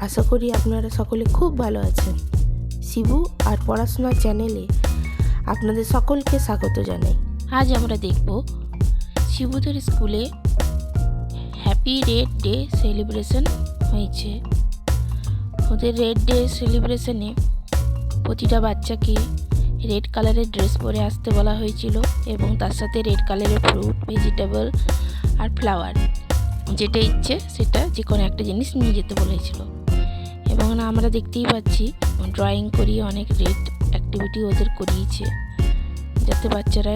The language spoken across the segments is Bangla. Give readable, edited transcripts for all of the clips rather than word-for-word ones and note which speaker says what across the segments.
Speaker 1: আশা করি আপনারা সকলে খুব ভালো আছেন। শিবু আর পড়াশোনা চ্যানেলে আপনাদের সকলকে স্বাগত জানাই। আজ আমরা দেখব শিবুদের স্কুলে হ্যাপি রেড ডে সেলিব্রেশন হয়েছে। ওদের রেড ডে সেলিব্রেশনে প্রতিটা বাচ্চাকে রেড কালারের ড্রেস পরে আসতে বলা হয়েছিল এবং তার সাথে রেড কালারের ফ্রুট, ভেজিটেবল আর ফ্লাওয়ার, যেটা ইচ্ছে সেটা যে কোনো একটা জিনিস নিয়ে যেতে বলেছিল। এবং আমরা দেখতেই পাচ্ছি ড্রয়িং করিয়ে অনেক রেড অ্যাক্টিভিটি ওদের করিয়েছে, যাতে বাচ্চারা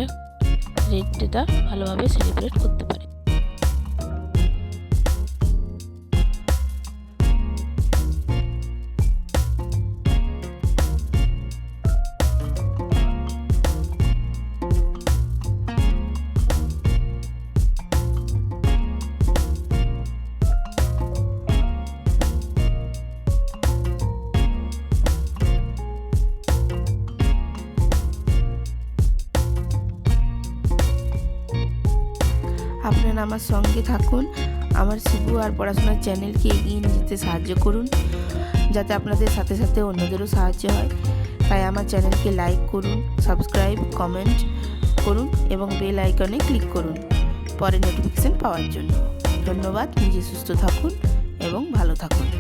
Speaker 1: রেড ডেটা ভালোভাবে সেলিব্রেট করতে পারে। আপনারা আমার সঙ্গে থাকুন, আমার শিবু আর পড়াশোনার চ্যানেলকে এগিয়ে নিয়ে যেতে সাহায্য করুন, যাতে আপনাদের সাথে সাথে অন্যদেরও সাহায্য হয়। তাই আমার চ্যানেলকে লাইক করুন, সাবস্ক্রাইব, কমেন্ট করুন এবং বেল আইকনে ক্লিক করুন পরে নোটিফিকেশন পাওয়ার জন্য। ধন্যবাদ। নিজে সুস্থ থাকুন এবং ভালো থাকুন।